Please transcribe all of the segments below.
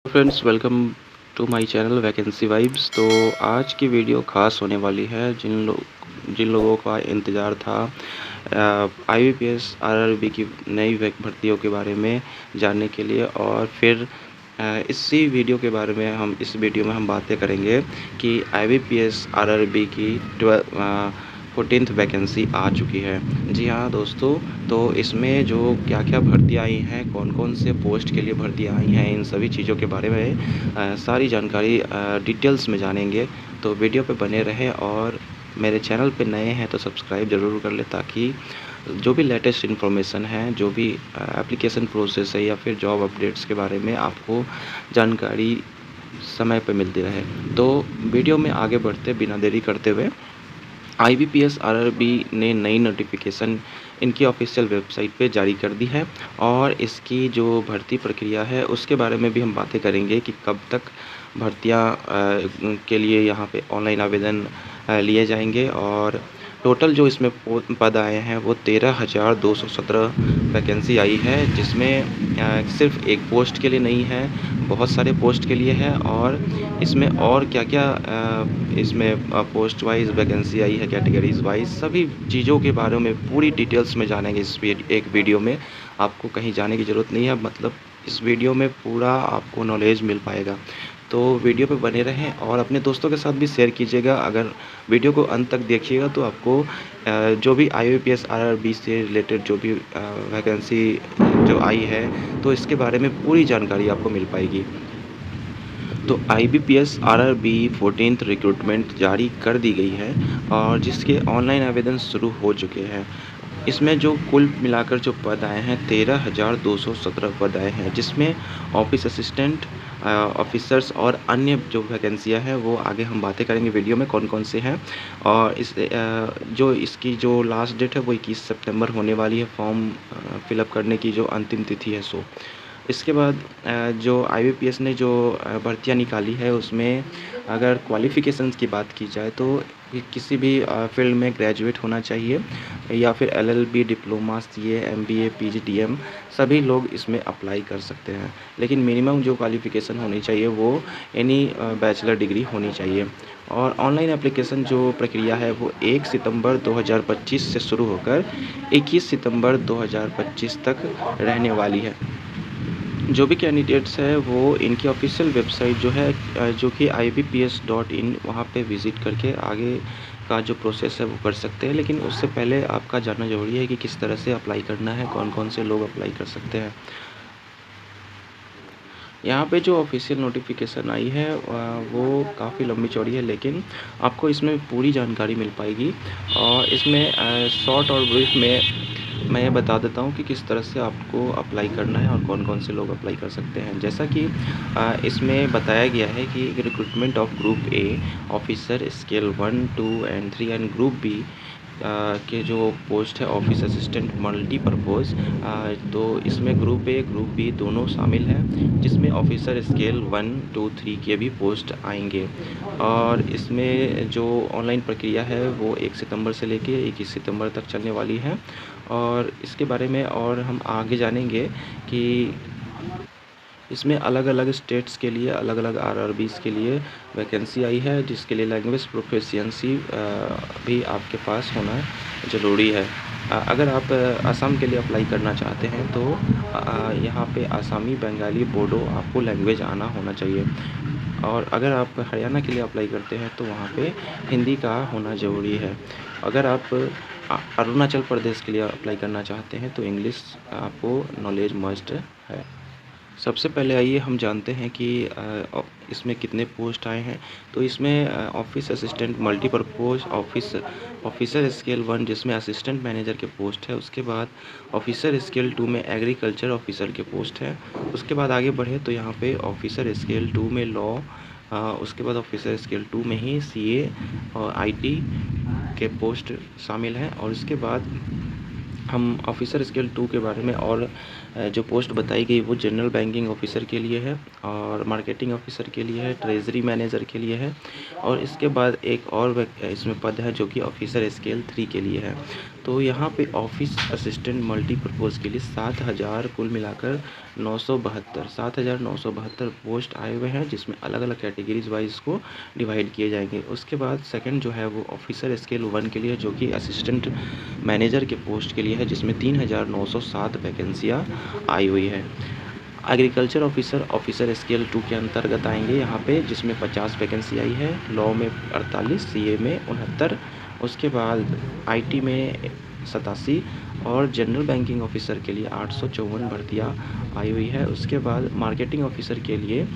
Friends, welcome to my channel vacancy vibes. तो आज की वीडियो ख़ास होने वाली है जिन लोगों का इंतज़ार था आईबीपीएस आरआरबी की नई भर्तियों के बारे में जानने के लिए। और फिर इसी वीडियो के बारे में इस वीडियो में हम बातें करेंगे कि आईबीपीएस आरआरबी की 14th वैकेंसी आ चुकी है। जी हाँ दोस्तों, तो इसमें जो क्या-क्या भर्तियाँ आई हैं, कौन-कौन से पोस्ट के लिए भर्तियाँ आई हैं, इन सभी चीज़ों के बारे में सारी जानकारी डिटेल्स में जानेंगे। तो वीडियो पे बने रहें और मेरे चैनल पे नए हैं तो सब्सक्राइब ज़रूर कर लें, ताकि जो भी लेटेस्ट इन्फॉर्मेशन है, जो भी एप्लीकेशन प्रोसेस है या फिर जॉब अपडेट्स के बारे में आपको जानकारी समय पे मिलती रहे। तो वीडियो में आगे बढ़ते बिना देरी करते हुए, आईबीपीएस आरआरबी ने नई नोटिफिकेशन इनकी ऑफिशियल वेबसाइट पे जारी कर दी है। और इसकी जो भर्ती प्रक्रिया है उसके बारे में भी हम बातें करेंगे कि कब तक भर्तियां के लिए यहाँ पे ऑनलाइन आवेदन लिए जाएंगे। और टोटल जो इसमें पद आए हैं वो 13,217 वैकेंसी आई है, जिसमें सिर्फ एक पोस्ट के लिए नहीं है, बहुत सारे पोस्ट के लिए है। और इसमें और क्या-क्या इसमें पोस्ट वाइज़ वैकेंसी आई है, कैटेगरीज़ वाइज़ सभी चीज़ों के बारे में पूरी डिटेल्स में जानेंगे एक वीडियो में। आपको कहीं जाने की ज़रूरत नहीं है, मतलब इस वीडियो में पूरा आपको नॉलेज मिल पाएगा। तो वीडियो पे बने रहें और अपने दोस्तों के साथ भी शेयर कीजिएगा। अगर वीडियो को अंत तक देखिएगा तो आपको जो भी आईबीपीएस आरआरबी से रिलेटेड जो भी वैकेंसी जो आई है, तो इसके बारे में पूरी जानकारी आपको मिल पाएगी। तो आईबीपीएस आरआरबी 14th रिक्रूटमेंट जारी कर दी गई है और जिसके ऑनलाइन आवेदन शुरू हो चुके हैं। इसमें जो कुल मिलाकर जो पद आए हैं, 13,217 पद आए हैं, जिसमें ऑफिस असिस्टेंट, ऑफिसर्स और अन्य जो वैकेंसियाँ हैं वो आगे हम बातें करेंगे वीडियो में कौन-कौन से हैं। और जो इसकी जो लास्ट डेट है वो 21 सितंबर होने वाली है, फॉर्म फिलअप करने की जो अंतिम तिथि है सो। इसके बाद जो आईबीपीएस ने जो भर्तियाँ निकाली है उसमें अगर क्वालिफ़िकेशंस की बात की जाए तो किसी भी फ़ील्ड में ग्रेजुएट होना चाहिए या फिर LLB, diploma, CA, MBA, PGDM सभी लोग इसमें अप्लाई कर सकते हैं। लेकिन मिनिमम जो क्वालिफ़िकेशन होनी चाहिए वो एनी बैचलर डिग्री होनी चाहिए। और ऑनलाइन एप्लीकेशन जो प्रक्रिया है वो 1 सितंबर 2025 से शुरू होकर 21 सितंबर 2025 तक रहने वाली है। जो भी कैंडिडेट्स है वो इनकी ऑफिशियल वेबसाइट जो है जो कि ibps.in वहाँ पे विज़िट करके आगे का जो प्रोसेस है वो कर सकते हैं। लेकिन उससे पहले आपका जानना ज़रूरी है कि किस तरह से अप्लाई करना है, कौन-कौन से लोग अप्लाई कर सकते हैं। यहाँ पे जो ऑफिशियल नोटिफिकेशन आई है वो काफ़ी लंबी चौड़ी है, लेकिन आपको इसमें पूरी जानकारी मिल पाएगी। और इसमें शॉर्ट और ब्रीफ में मैं ये बता देता हूँ कि किस तरह से आपको अप्लाई करना है और कौन-कौन से लोग अप्लाई कर सकते हैं। जैसा कि इसमें बताया गया है कि recruitment of group A officer scale 1, 2 and 3 and group B के जो पोस्ट है ऑफिस असिस्टेंट मल्टीपर्पज़, तो इसमें ग्रुप ए ग्रुप बी दोनों शामिल हैं, जिसमें ऑफिसर स्केल 1, 2, 3 के भी पोस्ट आएंगे। और इसमें जो ऑनलाइन प्रक्रिया है वो 1 सितंबर से लेके 21 सितंबर तक चलने वाली है। और इसके बारे में और हम आगे जानेंगे कि इसमें अलग-अलग स्टेट्स के लिए अलग-अलग आरआरबीज़ के लिए वैकेंसी आई है, जिसके लिए लैंग्वेज प्रोफिशिएंसी भी आपके पास होना ज़रूरी है। अगर आप असम के लिए अप्लाई करना चाहते हैं तो यहाँ पे आसामी, बंगाली, बोडो आपको लैंग्वेज आना होना चाहिए। और अगर आप हरियाणा के लिए अप्लाई करते हैं तो वहाँ पे हिंदी का होना ज़रूरी है। अगर आप अरुणाचल प्रदेश के लिए अप्लाई करना चाहते हैं तो इंग्लिश आपको नॉलेज मस्ट है। सबसे पहले आइए हम जानते हैं कि इसमें कितने पोस्ट आए हैं। तो इसमें office assistant multipurpose officer scale 1 जिसमें असिस्टेंट मैनेजर के पोस्ट है। उसके बाद ऑफिसर स्केल 2 में एग्रीकल्चर ऑफिसर के पोस्ट है। उसके बाद आगे बढ़े तो यहाँ पे ऑफिसर स्केल 2 में लॉ, उसके बाद ऑफिसर स्केल 2 में ही सीए और आईटी के पोस्ट शामिल हैं। और इसके बाद हम ऑफिसर स्केल 2 के बारे में और जो पोस्ट बताई गई वो जनरल बैंकिंग ऑफिसर के लिए है और मार्केटिंग ऑफिसर के लिए है, ट्रेजरी मैनेजर के लिए है और इसके बाद एक और इसमें पद है जो कि ऑफिसर स्केल 3 के लिए है। तो यहाँ पे ऑफिस असिस्टेंट मल्टीपर्पज़ के लिए 7000 कुल मिलाकर 7,972 पोस्ट आए हुए हैं, जिसमें अलग अलग कैटेगरीज वाइज को डिवाइड किए जाएंगे। उसके बाद सेकंड जो है वो ऑफिसर स्केल 1 के लिए, जो कि असिस्टेंट मैनेजर के पोस्ट के लिए है, जिसमें 3,907 वैकेंसियाँ आई हुई है। एग्रीकल्चर ऑफिसर स्केल 2 के अंतर्गत आएंगे यहाँ पे, जिसमें 50 वैकेंसी आई है, लॉ में 48, सीए में 69, उसके बाद आईटी में 87 और जनरल बैंकिंग ऑफिसर के लिए 854 भर्तियाँ आई हुई है। उसके बाद मार्केटिंग ऑफिसर के लिए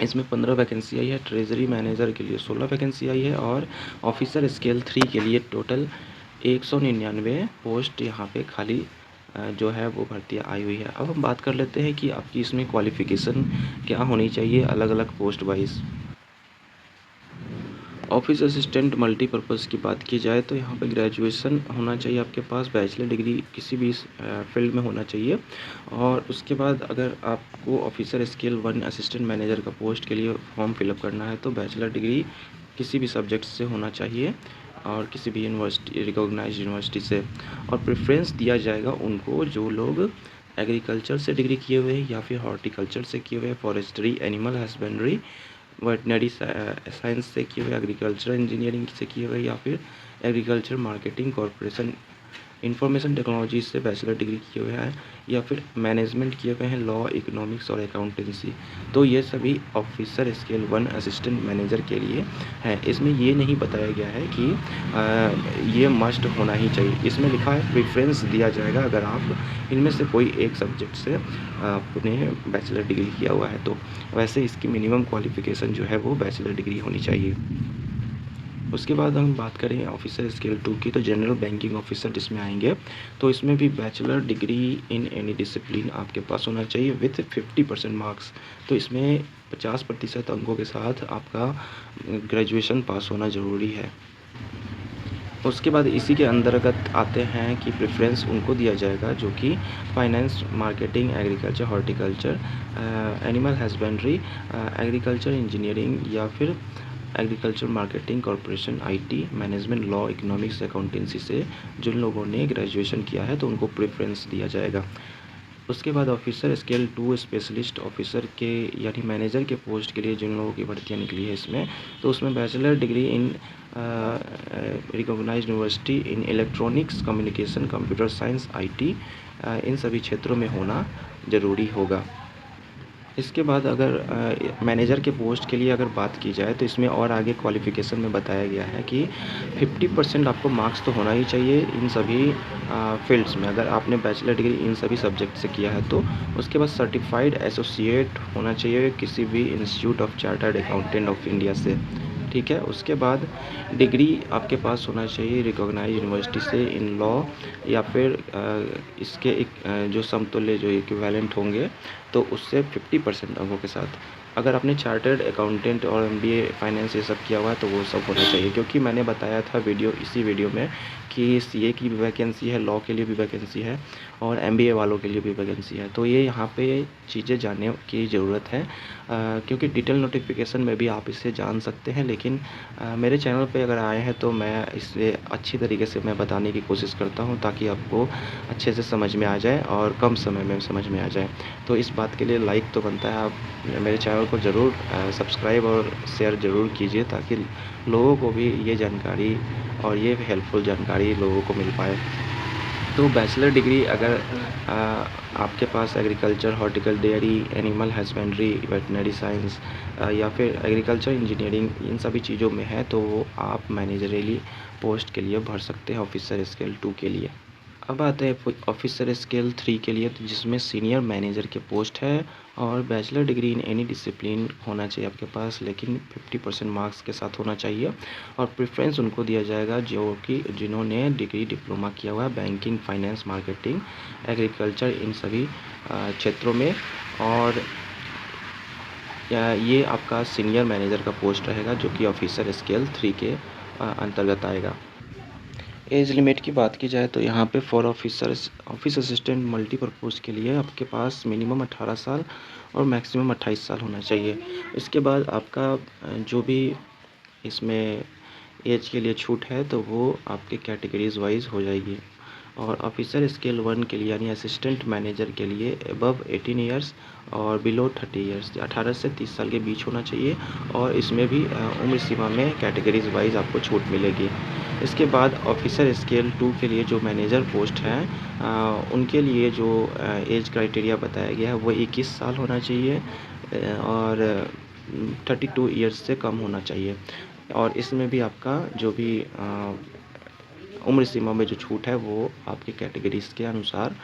इसमें 15 वैकेंसी आई है, ट्रेजरी मैनेजर के लिए 16 वैकेंसी आई है और ऑफिसर स्केल 3 के लिए टोटल 199 पोस्ट यहाँ पे खाली जो है वो भर्तियाँ आई हुई है। अब हम बात कर लेते हैं कि आपकी इसमें क्वालिफ़िकेशन क्या होनी चाहिए अलग अलग post wise. Office assistant multipurpose की बात की जाए तो यहाँ पे ग्रेजुएशन होना चाहिए आपके पास, बैचलर डिग्री किसी भी फील्ड में होना चाहिए और उसके बाद अगर आपको ऑफिसर स्केल 1 असिस्टेंट मैनेजर का पोस्ट के लिए फॉर्म फिलअप करना है तो बैचलर डिग्री किसी भी सब्जेक्ट से होना चाहिए और किसी भी यूनिवर्सिटी, रिकॉग्नाइज्ड यूनिवर्सिटी से, और प्रेफरेंस दिया जाएगा उनको जो लोग एग्रीकल्चर से डिग्री किए हुए हैं या फिर हॉर्टिकल्चर से किए हुए हैं, forestry, animal husbandry, veterinary science से किए हुए, एग्रीकल्चर इंजीनियरिंग से किए हुए या फिर agriculture marketing corporation information technology से बैचलर डिग्री किए हुए हैं या फिर मैनेजमेंट किए हुए हैं, लॉ, इकोनॉमिक्स और अकाउंटेंसी। तो ये सभी ऑफिसर स्केल 1 असिस्टेंट मैनेजर के लिए है। इसमें ये नहीं बताया गया है कि ये मस्ट होना ही चाहिए, इसमें लिखा है प्रेफरेंस दिया जाएगा अगर आप इनमें से कोई एक सब्जेक्ट से आपने बैचलर डिग्री किया हुआ है तो। वैसे इसकी मिनिमम क्वालिफ़िकेशन जो है वो बैचलर डिग्री होनी चाहिए। उसके बाद हम बात करें ऑफिसर स्केल 2 की, तो जनरल बैंकिंग ऑफिसर जिसमें आएंगे तो इसमें भी bachelor degree in any discipline आपके पास होना चाहिए विथ 50% मार्क्स। तो इसमें 50% अंकों के साथ आपका ग्रेजुएशन पास होना ज़रूरी है। उसके बाद इसी के अंतर्गत आते हैं कि प्रेफरेंस उनको दिया जाएगा जो कि finance, marketing, agriculture, horticulture, animal husbandry, agriculture engineering या फिर agriculture marketing corporation, IT, management, law, economics, accountancy से जिन लोगों ने ग्रेजुएशन किया है तो उनको प्रेफरेंस दिया जाएगा। उसके बाद ऑफिसर स्केल 2 स्पेशलिस्ट ऑफिसर के यानी मैनेजर के पोस्ट के लिए जिन लोगों की भर्तियाँ निकली है इसमें, तो उसमें bachelor degree in recognised university in electronics communication, computer science, IT, इन सभी क्षेत्रों में होना ज़रूरी होगा। इसके बाद अगर मैनेजर के पोस्ट के लिए अगर बात की जाए तो इसमें और आगे क्वालिफ़िकेशन में बताया गया है कि 50% आपको मार्क्स तो होना ही चाहिए इन सभी फील्ड्स में। अगर आपने बैचलर डिग्री इन सभी सब्जेक्ट से किया है तो उसके बाद सर्टिफाइड एसोसिएट होना चाहिए किसी भी institute of chartered accountant of India से, ठीक है। उसके बाद डिग्री आपके पास होना चाहिए रिकॉग्नाइज्ड यूनिवर्सिटी से इन लॉ या फिर इसके एक जो समतुल्य जो इक्विवेलेंट होंगे तो उससे 50% अंकों के साथ। अगर आपने चार्टर्ड अकाउंटेंट और एमबीए फाइनेंस ये सब किया हुआ है तो वो सब होना चाहिए, क्योंकि मैंने बताया था इसी वीडियो में कि सीए की भी वैकेंसी है, लॉ के लिए भी वैकेंसी है और एमबीए वालों के लिए भी वैकेंसी है। तो ये यहाँ पे चीज़ें जानने की ज़रूरत है क्योंकि डिटेल नोटिफिकेशन में भी आप इसे जान सकते हैं, लेकिन मेरे चैनल पे अगर आए हैं तो मैं इसे अच्छी तरीके से मैं बताने की कोशिश करता हूँ ताकि आपको अच्छे से समझ में आ जाए और कम समय में समझ में आ जाए। तो इस बात के लिए लाइक तो बनता है, आप मेरे चैनल को ज़रूर सब्सक्राइब और शेयर ज़रूर कीजिए ताकि लोगों को भी ये जानकारी और ये हेल्पफुल जानकारी लोगों को मिल पाए। तो बैचलर डिग्री अगर आपके पास agriculture, horticulture, dairy, animal husbandry, veterinary science या फिर एग्रीकल्चर इंजीनियरिंग इन सभी चीज़ों में है तो वो आप मैनेजरियली पोस्ट के लिए भर सकते हैं ऑफिसर स्केल 2 के लिए। अब आते हैं ऑफिसर स्केल 3 के लिए, तो जिसमें सीनियर मैनेजर के पोस्ट है और bachelor degree in any discipline होना चाहिए आपके पास, लेकिन 50% मार्क्स के साथ होना चाहिए और प्रेफरेंस उनको दिया जाएगा जो कि जिन्होंने डिग्री डिप्लोमा किया हुआ है banking, finance, marketing, agriculture in सभी क्षेत्रों में। और ये आपका सीनियर मैनेजर का पोस्ट रहेगा जो कि ऑफिसर स्केल 3 के अंतर्गत आएगा। एज लिमिट की बात की जाए तो यहाँ पे फॉर ऑफिस असिस्टेंट मल्टीपर्पज़ के लिए आपके पास मिनिमम 18 साल और मैक्सिमम 28 साल होना चाहिए। इसके बाद आपका जो भी इसमें एज के लिए छूट है तो वो आपके कैटेगरीज वाइज हो जाएगी। और ऑफिसर स्केल 1 के लिए यानी असिस्टेंट मैनेजर के लिए अबव 18 ईयर्स और बिलो 30 ईयर्स 18 से 30 साल के बीच होना चाहिए। और इसमें भी उम्र सीमा में कैटेगरीज वाइज आपको छूट मिलेगी। इसके बाद ऑफिसर स्केल 2 के लिए जो मैनेजर पोस्ट हैं उनके लिए जो एज क्राइटेरिया बताया गया है वो 21 साल होना चाहिए और 32 ईयर्स से कम होना चाहिए। और इसमें भी आपका जो भी उम्र सीमा में जो छूट है वो आपकी कैटेगरीज़ के अनुसार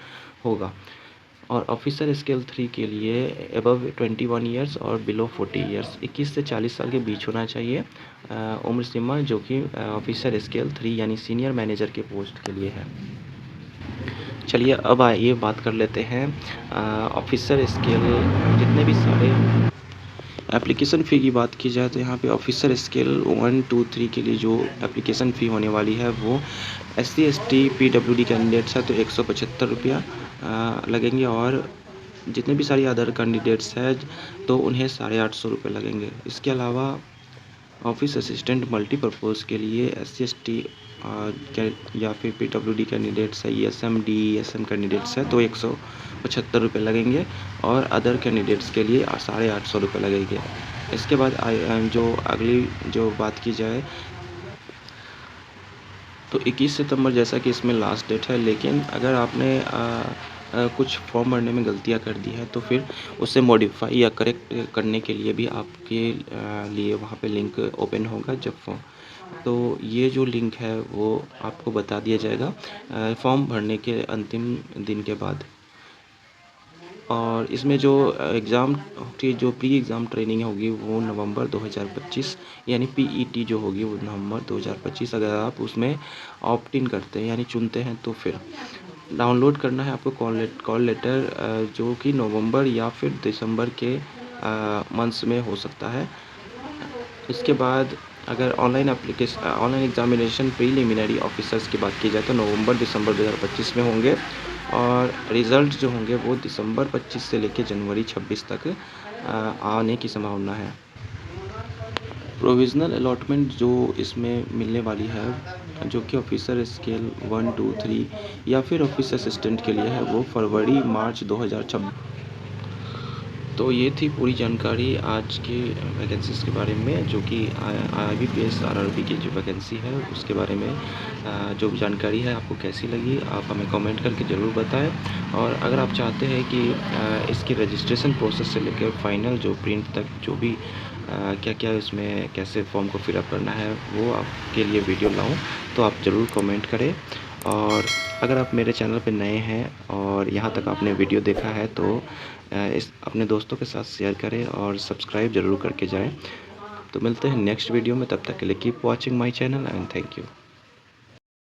होगा। और ऑफिसर स्केल 3 के लिए अबव 21 ईयर्स और बिलो 40 ईयर्स 21 से 40 साल के बीच होना चाहिए उम्र सीमा, जो कि ऑफिसर स्केल 3 यानी सीनियर मैनेजर के पोस्ट के लिए है। चलिए अब आइए बात कर लेते हैं ऑफिसर स्केल जितने भी सारे एप्लीकेशन फ़ी की बात की जाए तो यहाँ पे ऑफिसर स्केल 1, 2, 3 के लिए जो एप्लीकेशन फ़ी होने वाली है वो SC, ST, PWD कैंडिडेट्स है तो 175 रुपया लगेंगे। और जितने भी सारी अदर कैंडिडेट्स हैं तो उन्हें 850 रुपये लगेंगे। इसके अलावा ऑफिस असिस्टेंट मल्टीपर्पज़ के लिए SC, ST या फिर PWD कैंडिडेट्स है, ESM, DESM कैंडिडेट्स है तो 175 रुपये लगेंगे। और अदर कैंडिडेट्स के लिए 850 रुपये लगेंगे। इसके बाद जो अगली जो बात की जाए तो 21 सितंबर जैसा कि इसमें लास्ट डेट है, लेकिन अगर आपने कुछ फॉर्म भरने में गलतियां कर दी है तो फिर उसे मॉडिफाई या करेक्ट करने के लिए भी आपके लिए वहाँ पे लिंक ओपन होगा जब फॉर्म, तो ये जो लिंक है वो आपको बता दिया जाएगा फॉर्म भरने के अंतिम दिन के बाद। और इसमें जो एग्ज़ाम की जो प्री एग्ज़ाम ट्रेनिंग होगी वो नवंबर 2025 यानी PET जो होगी वो नवंबर 2025। अगर आप उसमें ऑप्ट इन करते हैं यानी चुनते हैं तो फिर डाउनलोड करना है आपको कॉल लेटर जो कि नवंबर या फिर दिसंबर के मंथ्स में हो सकता है। इसके बाद अगर ऑनलाइन एग्जामिनेशन प्रीलिमिनरी ऑफिसर्स की बात की जाए तो नवंबर दिसंबर 2025 में होंगे। और रिज़ल्ट जो होंगे वो दिसंबर 25 से लेकर जनवरी 26 तक आने की संभावना है। प्रोविज़नल अलॉटमेंट जो इसमें मिलने वाली है जो कि ऑफिसर स्केल 1, 2, 3 या फिर ऑफिस असिस्टेंट के लिए है वो फरवरी मार्च 2026। तो ये थी पूरी जानकारी आज के वैकेंसीज़ के बारे में, जो कि IBPS RRB की जो वैकेंसी है उसके बारे में जो भी जानकारी है आपको कैसी लगी आप हमें कमेंट करके ज़रूर बताएं। और अगर आप चाहते हैं कि इसकी रजिस्ट्रेशन प्रोसेस से लेकर फाइनल जो प्रिंट तक जो भी क्या क्या इसमें कैसे फॉर्म को फिलअप करना है वो आपके लिए वीडियो लाऊं तो आप ज़रूर कमेंट करें। और अगर आप मेरे चैनल पे नए हैं और यहाँ तक आपने वीडियो देखा है तो इस अपने दोस्तों के साथ शेयर करें और सब्सक्राइब ज़रूर करके जाएं। तो मिलते हैं नेक्स्ट वीडियो में, तब तक के लिए keep watching my channel and thank you.